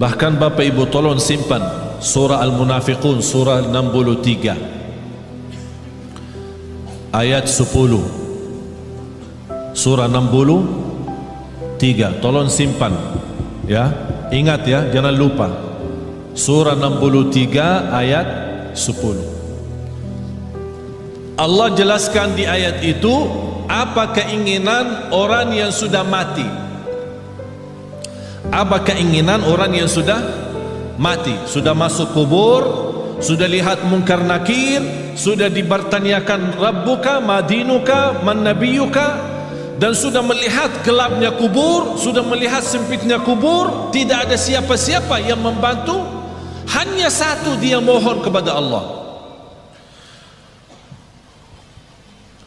Bahkan Bapak Ibu tolong simpan surah Al-Munafiqun surah 63 ayat 10. Surah 63 tolong simpan ya, ingat ya, jangan lupa. Surah 63 ayat 10. Allah jelaskan di ayat itu apa keinginan orang yang sudah mati. Apa keinginan orang yang sudah mati, sudah masuk kubur, sudah lihat mungkar nakir, sudah dibertanyakan Rabbuka, Madinuka, Man Nabiyuka, dan sudah melihat gelapnya kubur, sudah melihat sempitnya kubur, tidak ada siapa-siapa yang membantu, hanya satu dia mohon kepada Allah.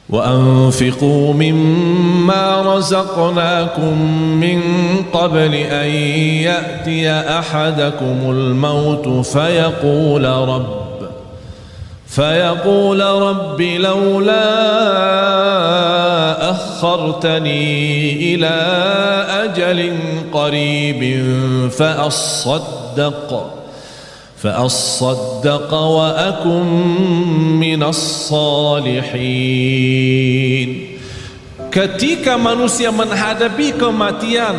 وَأَنْفِقُوا مِمَّا رَزَقْنَاكُمْ مِنْ قَبْلِ أَنْ يَأْتِيَ أَحَدَكُمُ الْمَوْتُ فيقول رب لولا أخرتني إلى أجل قريب فأصدق وأكن من الصالحين. Ketika manusia menghadapi kematian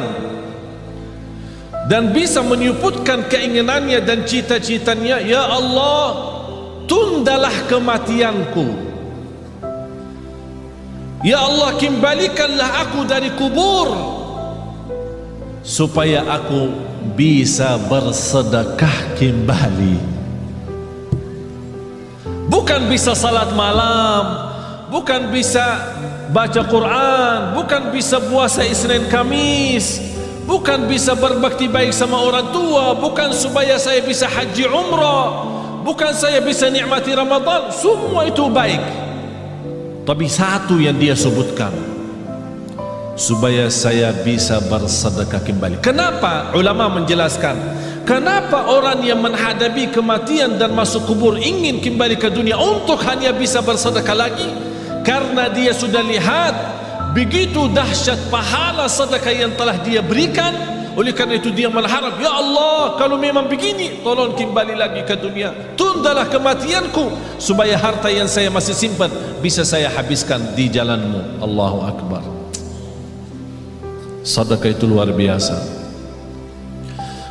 dan bisa menyebutkan keinginannya dan cita-citanya, ya Allah, tundalah kematianku, ya Allah, kembalikanlah aku dari kubur supaya aku bisa bersedekah kembali. Bukan bisa salat malam, bukan bisa baca Quran, bukan bisa puasa Isnin Kamis, bukan bisa berbakti baik sama orang tua, bukan supaya saya bisa haji umrah, bukan saya bisa nikmati Ramadan. Semua itu baik, tapi satu yang dia sebutkan, supaya saya bisa bersedekah kembali. Kenapa? Ulama menjelaskan kenapa orang yang menghadapi kematian dan masuk kubur ingin kembali ke dunia untuk hanya bisa bersedekah lagi, karena dia sudah lihat begitu dahsyat pahala sedekah yang telah dia berikan. Oleh karena itu dia mengharap, ya Allah, kalau memang begini, tolong kembali lagi ke dunia, tundalah kematianku supaya harta yang saya masih simpan bisa saya habiskan di jalanmu. Allahu Akbar. Sedekah itu luar biasa.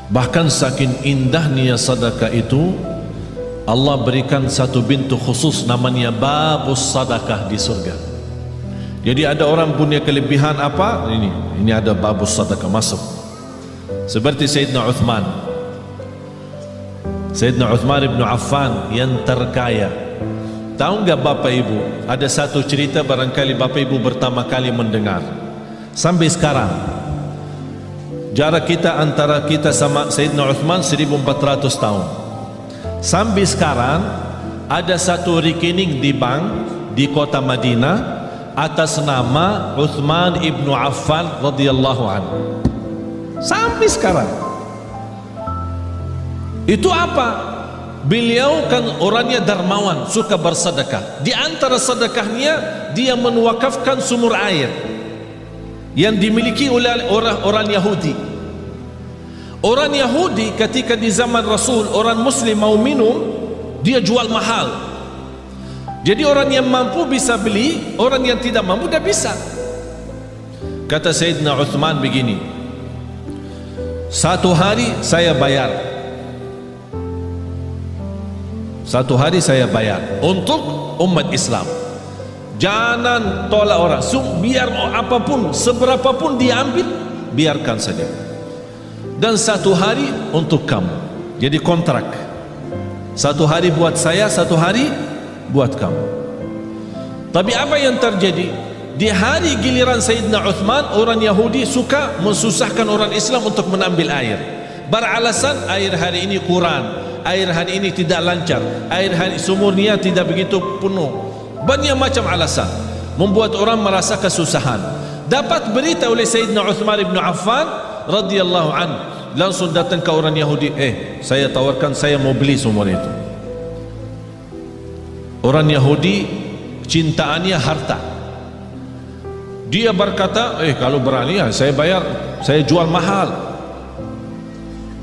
Bahkan saking indahnya sedekah itu, Allah berikan satu pintu khusus namanya babus sedekah di surga. Jadi ada orang punya kelebihan apa? Ini ada babus sedekah masuk. Seperti Sayyidina Uthman ibn Affan yang terkaya. Tahu enggak Bapak Ibu, ada satu cerita barangkali Bapak Ibu pertama kali mendengar. Sampai sekarang jarak kita antara kita sama Sayyidina Uthman 1400 tahun. Sampai sekarang ada satu rekening di bank di kota Madinah atas nama Uthman ibn Affan radhiyallahu anhu. Sampai sekarang. Itu apa? Beliau kan orangnya dermawan, suka bersedekah. Di antara sedekahnya dia menwakafkan sumur air yang dimiliki oleh orang Yahudi. Orang Yahudi ketika di zaman Rasul, orang Muslim mau minum, dia jual mahal. Jadi orang yang mampu bisa beli, orang yang tidak mampu tidak bisa. Kata Sayyidina Uthman begini, satu hari saya bayar untuk umat Islam. Jangan tolak orang, biar apapun, seberapapun dia ambil, biarkan saja. Dan satu hari untuk kamu. Jadi kontrak, satu hari buat saya, satu hari buat kamu. Tapi apa yang terjadi? Di hari giliran Sayyidina Uthman, orang Yahudi suka mensusahkan orang Islam untuk mengambil air. Beralasan air hari ini kurang, air hari ini tidak lancar, air hari sumurnya tidak begitu penuh. Banyak macam alasan membuat orang merasa kesusahan. Dapat berita oleh Sayyidina Uthman ibn Affan radhiyallahu anhu, langsung datang ke orang Yahudi, saya tawarkan, saya mau beli sumur itu. Orang Yahudi cintaannya harta. Dia berkata, kalau berani ya saya bayar, saya jual mahal.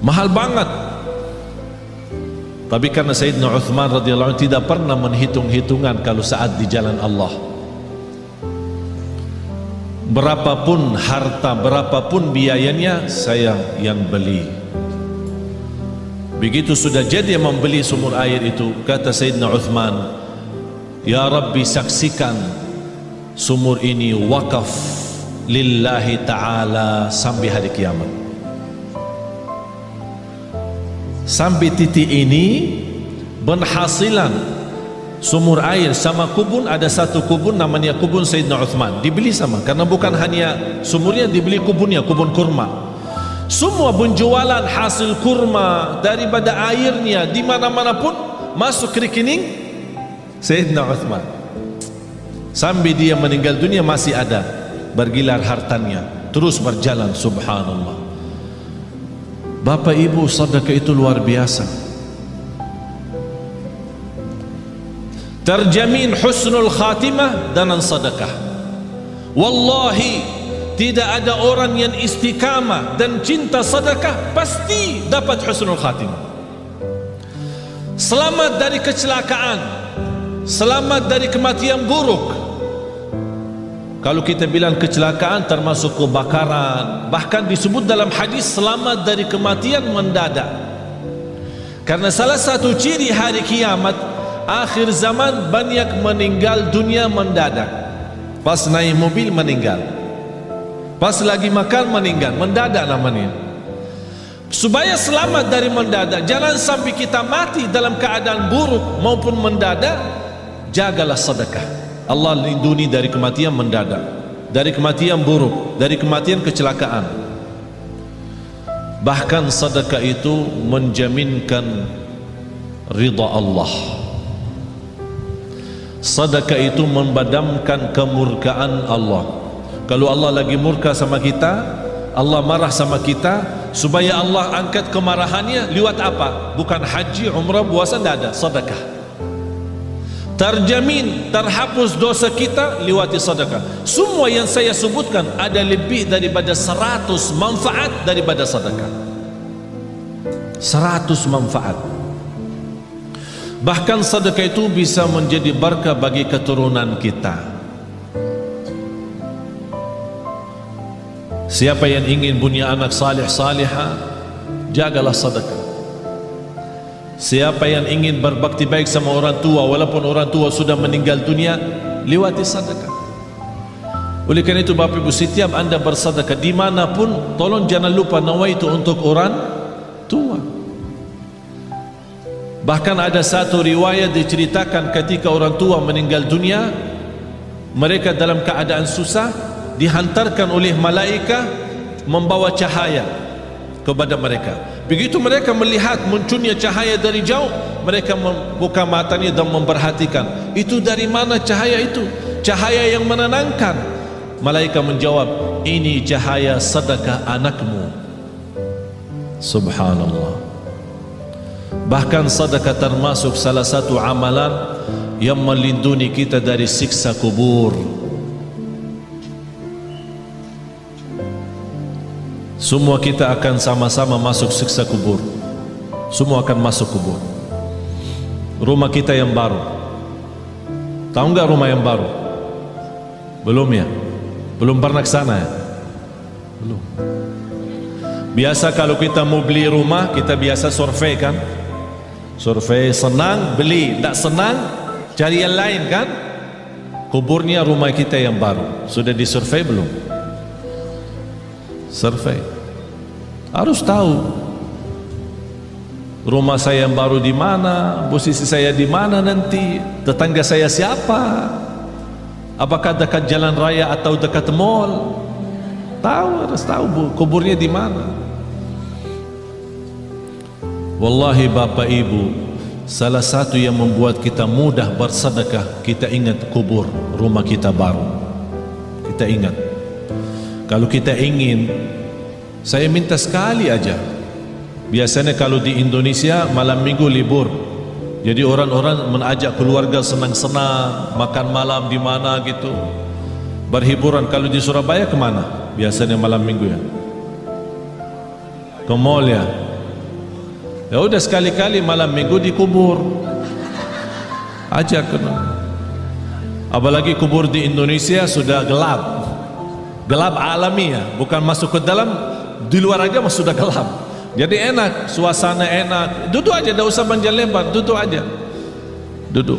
Mahal banget. Tapi karena Sayyidina Uthman radhiyallahu anhu tidak pernah menghitung-hitungan kalau saat di jalan Allah, berapapun harta, berapapun biayanya, saya yang beli. Begitu sudah jadi membeli sumur air itu, kata Sayyidina Uthman, ya Rabbi, saksikan sumur ini wakaf lillahi ta'ala sampai hari kiamat. Sampai titik ini penghasilan sumur air sama kubun, ada satu kubun namanya kubun Sayyidina Uthman, dibeli sama, karena bukan hanya sumurnya, dibeli kubunnya, kubun kurma. Semua penjualan hasil kurma daripada airnya di mana-mana pun masuk ke rekening Sayyidina Uthman. Sampai dia meninggal dunia masih ada bergilar hartanya, terus berjalan. Subhanallah. Bapak Ibu, sedekah itu luar biasa. Terjamin husnul khatimah dengan sedekah. Wallahi, tidak ada orang yang istiqamah dan cinta sedekah pasti dapat husnul khatimah. Selamat dari kecelakaan, selamat dari kematian buruk. Kalau kita bilang kecelakaan termasuk kebakaran, bahkan disebut dalam hadis selamat dari kematian mendadak. Karena salah satu ciri hari kiamat, akhir zaman, banyak meninggal dunia mendadak. Pas naik mobil meninggal, pas lagi makan meninggal, mendadak namanya. Supaya selamat dari mendadak, jangan sampai kita mati dalam keadaan buruk maupun mendadak, jagalah sedekah. Allah lindungi dari kematian mendadak, dari kematian buruk, dari kematian kecelakaan. Bahkan sedekah itu menjaminkan ridha Allah. Sedekah itu membadamkan kemurkaan Allah. Kalau Allah lagi murka sama kita, Allah marah sama kita, supaya Allah angkat kemarahannya lewat apa? Bukan haji, umrah, puasa, tidak ada, sedekah. Terjamin terhapus dosa kita lewati sedekah. Semua yang saya sebutkan ada lebih daripada 100 manfaat daripada sedekah. 100 manfaat. Bahkan sedekah itu bisa menjadi berkah bagi keturunan kita. Siapa yang ingin punya anak salih salihah, jagalah sedekah. Siapa yang ingin berbakti baik sama orang tua, walaupun orang tua sudah meninggal dunia, lewati sedekah. Oleh karena itu Bapak Ibu, setiap anda bersedekah dimanapun, tolong jangan lupa nawaitu untuk orang tua. Bahkan ada satu riwayat diceritakan ketika orang tua meninggal dunia, mereka dalam keadaan susah, dihantarkan oleh malaikat membawa cahaya kepada mereka. Begitu mereka melihat munculnya cahaya dari jauh, mereka membuka matanya dan memperhatikan, itu dari mana cahaya itu? Cahaya yang menenangkan. Malaikat menjawab, ini cahaya sedekah anakmu. Subhanallah. Bahkan sedekah termasuk salah satu amalan yang melindungi kita dari siksa kubur. Semua kita akan sama-sama masuk siksa kubur. Semua akan masuk kubur. Rumah kita yang baru, tahu nggak rumah yang baru? Belum ya? Belum pernah ke sana ya? Belum. Biasa kalau kita mau beli rumah, kita biasa survei kan? Survei, senang beli, tak senang cari yang lain kan? Kuburnya rumah kita yang baru. Sudah disurvei belum? Survei. Harus tahu rumah saya yang baru di mana, posisi saya di mana nanti, tetangga saya siapa, apakah dekat jalan raya atau dekat mall. Tahu, harus tahu kuburnya di mana. Wallahi Bapak Ibu, salah satu yang membuat kita mudah bersedekah, kita ingat kubur rumah kita baru. Kita ingat. Kalau kita ingin, saya minta sekali aja. Biasanya kalau di Indonesia malam minggu libur, jadi orang-orang mengajak keluarga senang-senang, makan malam di mana gitu, berhiburan. Kalau di Surabaya kemana? Biasanya malam minggu ya, ke mall ya. Ya udah sekali-kali malam minggu dikubur. Ajak kena. Apalagi kubur di Indonesia sudah gelap. Gelap alami ya, bukan masuk ke dalam, di luar aja sudah gelap. Jadi enak, suasana enak. Duduk aja, tidak usah panjang lebar, duduk aja. Duduk.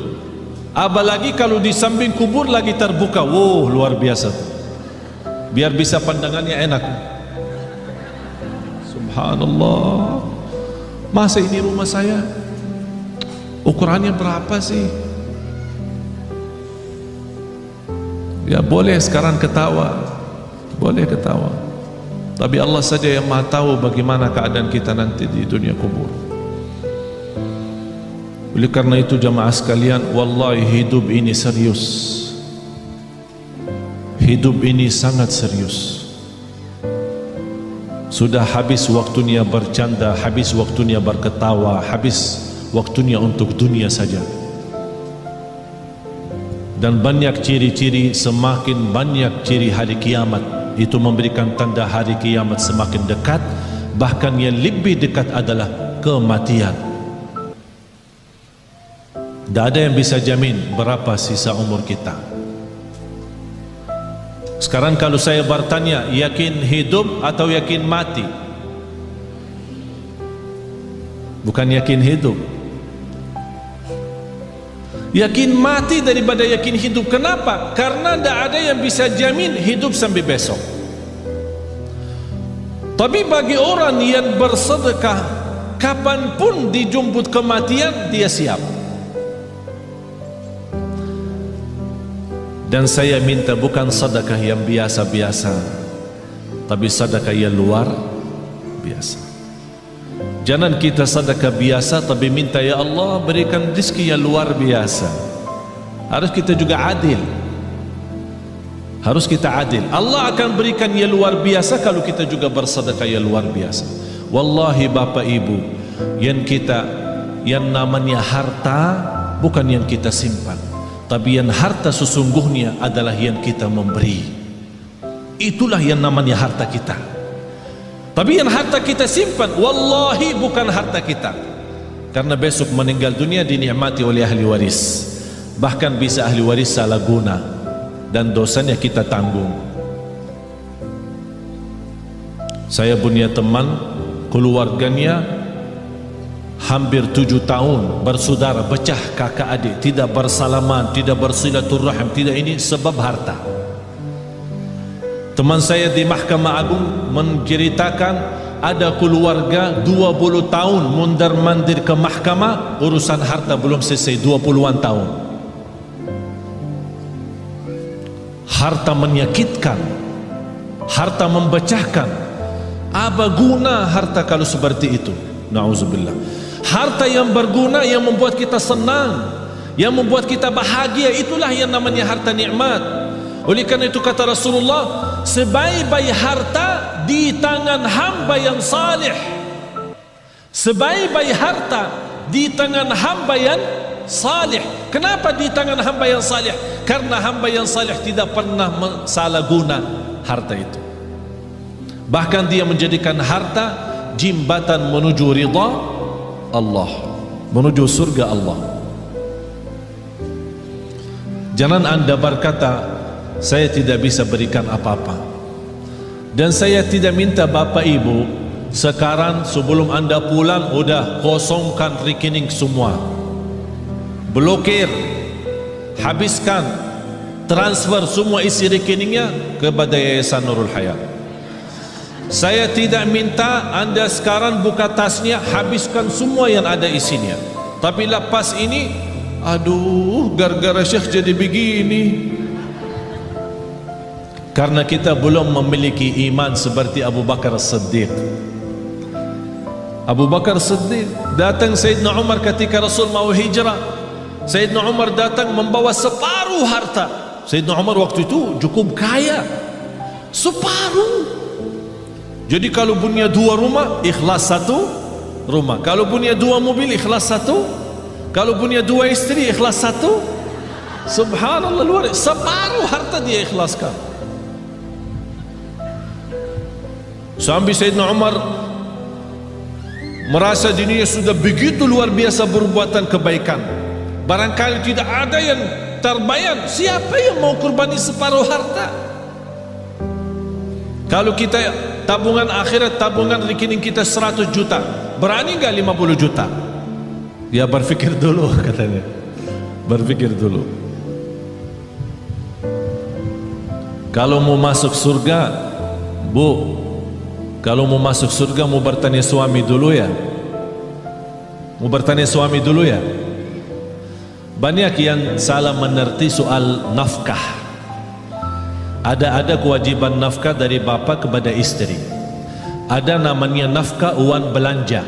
Apalagi kalau di samping kubur lagi terbuka, wow, luar biasa tuh. Biar bisa pandangannya enak. Subhanallah. Masa ini rumah saya ukurannya berapa sih? Ya boleh sekarang ketawa, boleh ketawa. Tapi Allah saja yang maha tahu bagaimana keadaan kita nanti di dunia kubur. Oleh karena itu jamaah sekalian, wallahi hidup ini serius. Hidup ini sangat serius. Sudah habis waktunya bercanda, habis waktunya berketawa, habis waktunya untuk dunia saja. Dan banyak ciri-ciri, semakin banyak ciri hari kiamat, itu memberikan tanda hari kiamat semakin dekat. Bahkan yang lebih dekat adalah kematian. Tidak ada yang bisa jamin berapa sisa umur kita. Sekarang kalau saya bertanya, yakin hidup atau yakin mati? Bukan yakin hidup. Yakin mati daripada yakin hidup. Kenapa? Karena tidak ada yang bisa jamin hidup sampai besok. Tapi bagi orang yang bersedekah, kapanpun dijemput kematian, dia siap. Dan saya minta bukan sedekah yang biasa-biasa, tapi sedekah yang luar biasa. Jangan kita sedekah biasa tapi minta ya Allah berikan rezeki yang luar biasa. Harus kita juga adil. Harus kita adil. Allah akan berikan yang luar biasa kalau kita juga bersedekah yang luar biasa. Wallahi Bapak Ibu, yang namanya harta bukan yang kita simpan, tapi yang harta sesungguhnya adalah yang kita memberi. Itulah yang namanya harta kita. Tapi yang harta kita simpan, wallahi bukan harta kita. Karena besok meninggal dunia dinikmati oleh ahli waris. Bahkan bisa ahli waris salah guna dan dosanya kita tanggung. Saya punya teman, keluarganya hampir 7 tahun bersaudara, pecah kakak adik, tidak bersalaman, tidak bersilaturahim, tidak, ini sebab harta. Teman saya di Mahkamah Agung menceritakan ada keluarga 20 tahun mondar-mandir ke mahkamah, urusan harta belum selesai, 20-an tahun. Harta menyakitkan, harta memecahkan. Apa guna harta kalau seperti itu? Na'udzubillah. Harta yang berguna, yang membuat kita senang, yang membuat kita bahagia, itulah yang namanya harta nikmat. Oleh karena itu kata Rasulullah, sebaik-baik harta di tangan hamba yang salih. Sebaik-baik harta di tangan hamba yang salih. Kenapa di tangan hamba yang salih? Karena hamba yang salih tidak pernah salah guna harta itu. Bahkan dia menjadikan harta jembatan menuju ridha Allah, menuju surga Allah. Jangan anda berkata saya tidak bisa berikan apa-apa. Dan saya tidak minta Bapak Ibu sekarang sebelum anda pulang udah kosongkan rekening semua, blokir, habiskan, transfer semua isi rekeningnya kepada Yayasan Nurul Hayat. Saya tidak minta anda sekarang buka tasnya, habiskan semua yang ada isinya. Tapi lepas ini, aduh, gara-gara Syekh jadi begini. Karena kita belum memiliki iman seperti Abu Bakar As-Siddiq. Abu Bakar As-Siddiq datang Sayyidina Umar ketika Rasul mau hijrah. Sayyidina Umar datang membawa separuh harta. Sayyidina Umar waktu itu cukup kaya, separuh. Jadi kalau punya 2 rumah, ikhlas 1 rumah. Kalau punya 2 mobil, ikhlas 1. Kalau punya 2 istri, ikhlas 1. Subhanallah, luar biasa. Separuh harta dia ikhlaskan. Sampai Sayyidina Umar merasa dirinya sudah begitu luar biasa berbuatan kebaikan. Barangkali tidak ada yang terbayang, siapa yang mau kurbani separuh harta? Kalau kita tabungan akhirat, tabungan rekening kita 100 juta, berani nggak 50 juta? Ya berpikir dulu katanya, berpikir dulu. Kalau mau masuk surga, Bu, kalau mau masuk surga mau bertanya suami dulu ya. Mau bertanya suami dulu ya. Banyak yang salah mengerti soal nafkah. Ada kewajiban nafkah dari bapa kepada istri. Ada namanya nafkah uang belanja.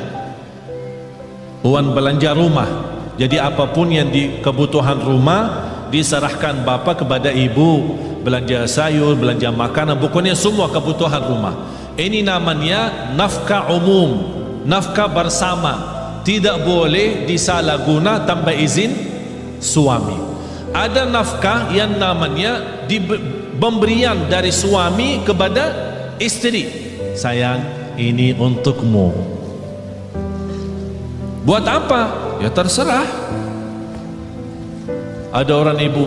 Uang belanja rumah. Jadi apapun yang di kebutuhan rumah diserahkan bapa kepada ibu. Belanja sayur, belanja makanan, pokoknya semua kebutuhan rumah. Ini namanya nafkah umum, nafkah bersama. Tidak boleh disalahguna tanpa izin suami. Ada nafkah yang namanya pemberian dari suami kepada istri. Sayang, ini untukmu. Buat apa? Ya terserah. Ada orang ibu,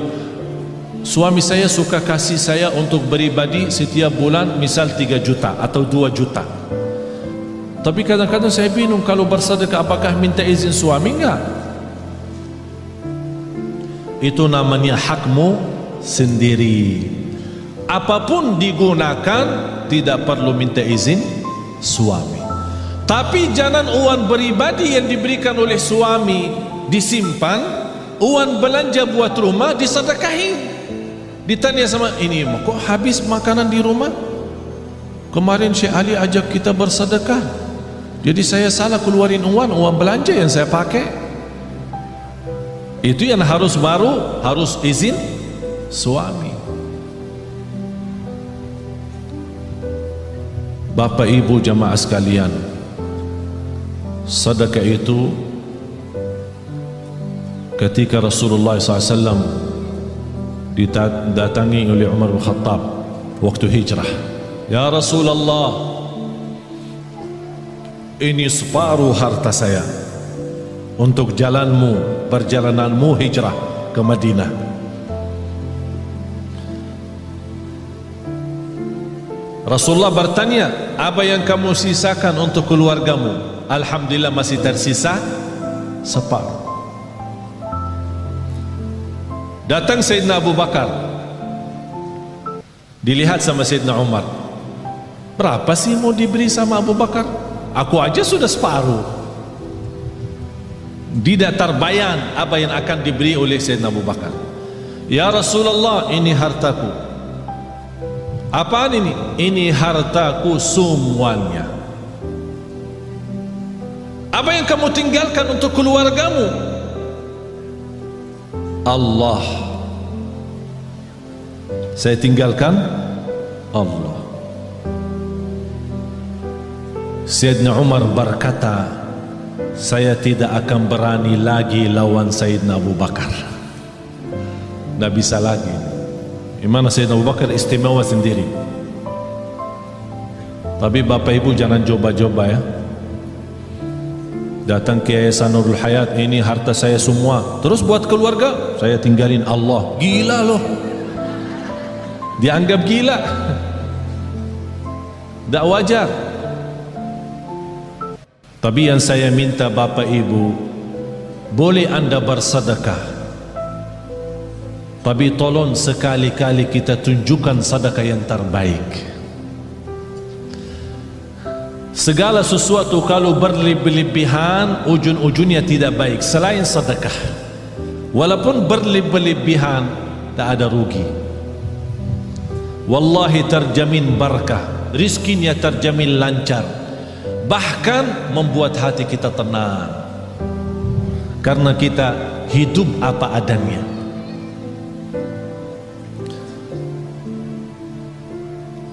suami saya suka kasih saya untuk beribadi setiap bulan misal 3 juta atau 2 juta. Tapi kadang-kadang saya bingung, kalau bersedekah apakah minta izin suami? Enggak. Itu namanya hakmu sendiri. Apapun digunakan tidak perlu minta izin suami. Tapi jangan uang beribadi yang diberikan oleh suami disimpan, uang belanja buat rumah disedekahin. Ditanya sama ini, kok habis makanan di rumah? Kemarin Syekh Ali ajak kita bersedekah, jadi saya salah keluarin uang belanja yang saya pakai. Itu yang harus izin suami. Bapak ibu jamaah sekalian, sedekah itu ketika Rasulullah SAW didatangi oleh Umar bin Khattab waktu hijrah. Ya Rasulullah, ini separuh harta saya untuk perjalananmu hijrah ke Madinah. Rasulullah bertanya, apa yang kamu sisakan untuk keluargamu? Alhamdulillah masih tersisa separuh. Datang Sayyidina Abu Bakar, dilihat sama Sayyidina Umar, berapa sih mau diberi sama Abu Bakar? Aku aja sudah separuh. Tidak terbayang apa yang akan diberi oleh Sayyidina Abu Bakar. Ya Rasulullah, ini hartaku. Apaan ini? Ini hartaku semuanya. Apa yang kamu tinggalkan untuk keluargamu? Allah. Saya tinggalkan Allah. Sayyidina Umar berkata, saya tidak akan berani lagi lawan Sayyidina Abu Bakar. Tidak bisa lagi. Gimana Sayyidina Abu Bakar istimewa sendiri. Tapi bapak ibu jangan coba-coba ya. Datang ke Yayasan Nurul Hayat, ini harta saya semua, terus buat keluarga saya tinggalin Allah. Gila loh, dianggap gila. Tak wajar. Tapi yang saya minta bapak ibu, boleh anda bersedekah, tapi tolong sekali-kali kita tunjukkan sedekah yang terbaik. Segala sesuatu kalau berlebihan ujung-ujungnya tidak baik selain sedekah. Walaupun berlebihan tak ada rugi. Wallahi terjamin barakah, rizkinya terjamin lancar, bahkan membuat hati kita tenang karena kita hidup apa adanya.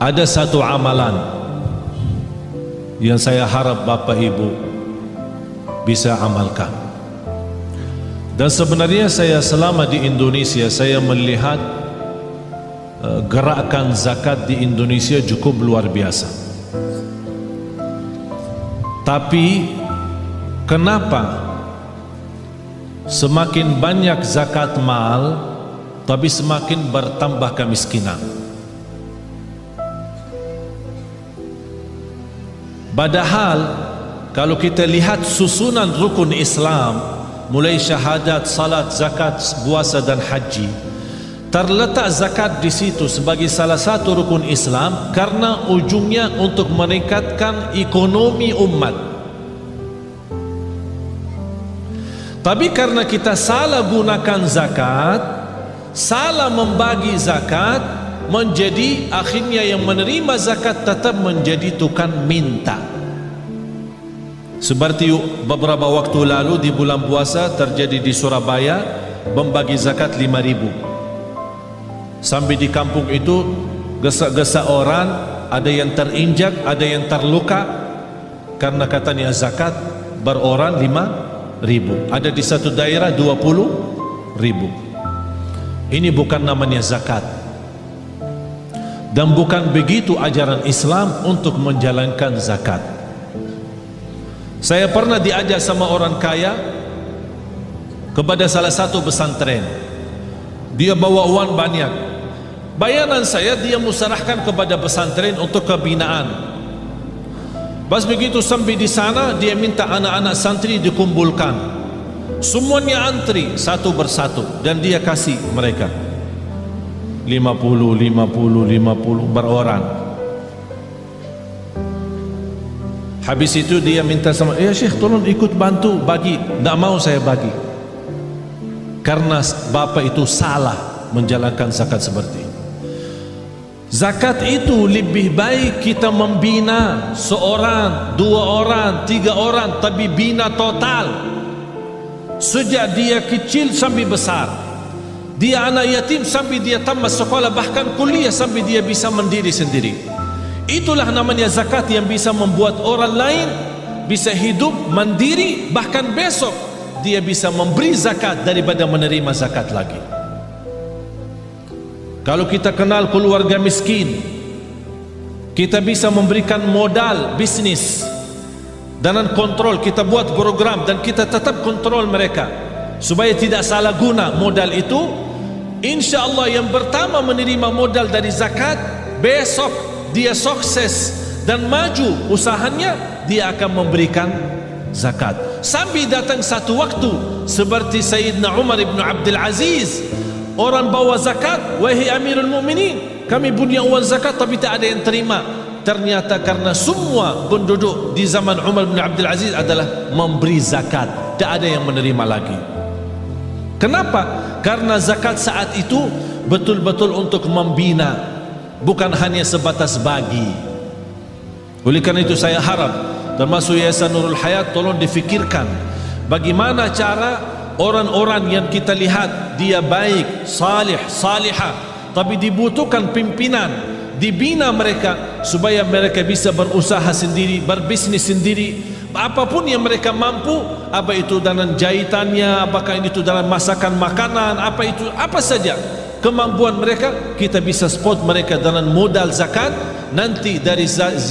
Ada satu amalan yang saya harap bapak ibu bisa amalkan. Dan sebenarnya saya selama di Indonesia, saya melihat gerakan zakat di Indonesia cukup luar biasa. Tapi kenapa semakin banyak zakat mal tapi semakin bertambah kemiskinan? Padahal kalau kita lihat susunan rukun Islam, mulai syahadat, salat, zakat, puasa dan haji, terletak zakat di situ sebagai salah satu rukun Islam karena ujungnya untuk meningkatkan ekonomi umat. Tapi karena kita salah gunakan zakat, salah membagi zakat, menjadi akhirnya yang menerima zakat tetap menjadi tukang minta. Seperti beberapa waktu lalu di bulan puasa terjadi di Surabaya, membagi zakat 5.000. Sampai di kampung itu gesa-gesa orang, ada yang terinjak, ada yang terluka karena katanya zakat beroran 5.000. Ada di satu daerah 20.000. Ini bukan namanya zakat, dan bukan begitu ajaran Islam untuk menjalankan zakat. Saya pernah diajak sama orang kaya kepada salah satu pesantren. Dia bawa uang banyak. Bayaran saya dia musarahkan kepada pesantren untuk kebinaan. Pas begitu sampai di sana, dia minta anak-anak santri dikumpulkan. Semuanya antri satu persatu dan dia kasih mereka 50 berorang. Habis itu dia minta sama, ya Syekh tolong ikut bantu bagi. Tak mau saya bagi, karena bapak itu salah menjalankan zakat seperti ini. Zakat itu lebih baik kita membina seorang, dua orang, tiga orang, tapi bina total sejak dia kecil sampai besar. Dia anak yatim sampai dia tamat sekolah, bahkan kuliah sampai dia bisa mandiri sendiri. Itulah namanya zakat yang bisa membuat orang lain bisa hidup mandiri, bahkan besok dia bisa memberi zakat daripada menerima zakat lagi. Kalau kita kenal keluarga miskin, kita bisa memberikan modal bisnis dengan kontrol. Kita buat program dan kita tetap kontrol mereka supaya tidak salah guna modal itu. Insya Allah yang pertama menerima modal dari zakat, besok dia sukses dan maju usahanya, dia akan memberikan zakat. Sampai datang satu waktu seperti Sayyidina Umar ibn Abdul Aziz, orang bawa zakat, wahai Amirul Mukminin, kami punya uang zakat tapi tak ada yang terima. Ternyata karena semua penduduk di zaman Umar bin Abdul Aziz adalah memberi zakat, tak ada yang menerima lagi. Kenapa? Karena zakat saat itu betul-betul untuk membina, bukan hanya sebatas bagi. Oleh karena itu saya harap termasuk Yayasan Nurul Hayat tolong difikirkan bagaimana cara orang-orang yang kita lihat dia baik, salih, salihah, tapi dibutuhkan pimpinan, dibina mereka supaya mereka bisa berusaha sendiri, berbisnis sendiri. Apapun yang mereka mampu, apa itu dalam jahitannya, apakah itu dalam masakan makanan, apa itu, apa saja kemampuan mereka, kita bisa support mereka dalam modal zakat. Nanti dari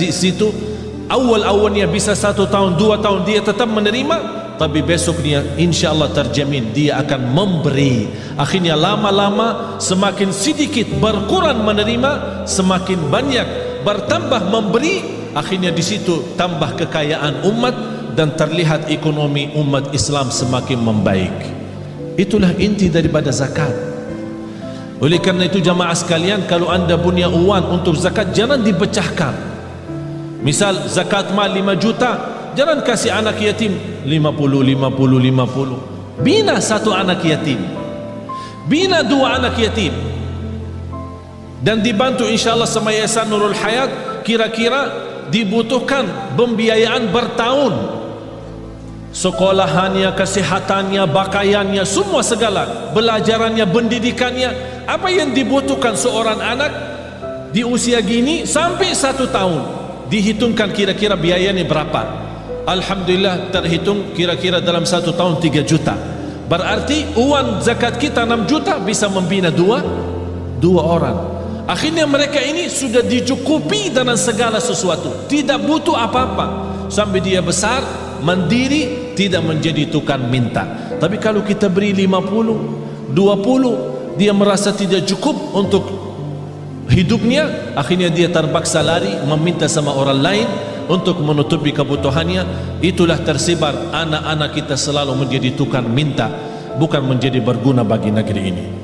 situ awal-awalnya bisa 1 tahun 2 tahun dia tetap menerima, tapi besoknya insya Allah terjamin dia akan memberi. Akhirnya lama-lama semakin sedikit berkurang menerima, semakin banyak bertambah memberi. Akhirnya di situ tambah kekayaan umat dan terlihat ekonomi umat Islam semakin membaik. Itulah inti daripada zakat. Oleh karena itu jamaah sekalian, kalau anda punya uang untuk zakat, jangan dipecahkan. Misal zakat mal 5 juta, jangan kasih anak yatim 50. Bina satu anak yatim, bina 2 anak yatim, dan dibantu insya Allah sama Yayasan Nurul Hayat. Kira-kira dibutuhkan pembiayaan bertahun, sekolahannya, kesehatannya, pakaiannya, semua segala, belajarannya, pendidikannya. Apa yang dibutuhkan seorang anak di usia gini sampai 1 tahun, dihitungkan kira-kira biayanya berapa. Alhamdulillah terhitung kira-kira dalam 1 tahun 3 juta. Berarti uang zakat kita 6 juta bisa membina dua orang. Akhirnya mereka ini sudah dicukupi dengan segala sesuatu, tidak butuh apa-apa sampai dia besar, mandiri, tidak menjadi tukang minta. Tapi kalau kita beri 50, 20, dia merasa tidak cukup untuk hidupnya, akhirnya dia terpaksa lari meminta sama orang lain untuk menutupi kebutuhannya. Itulah tersebar anak-anak kita selalu menjadi tukang minta, bukan menjadi berguna bagi negeri ini.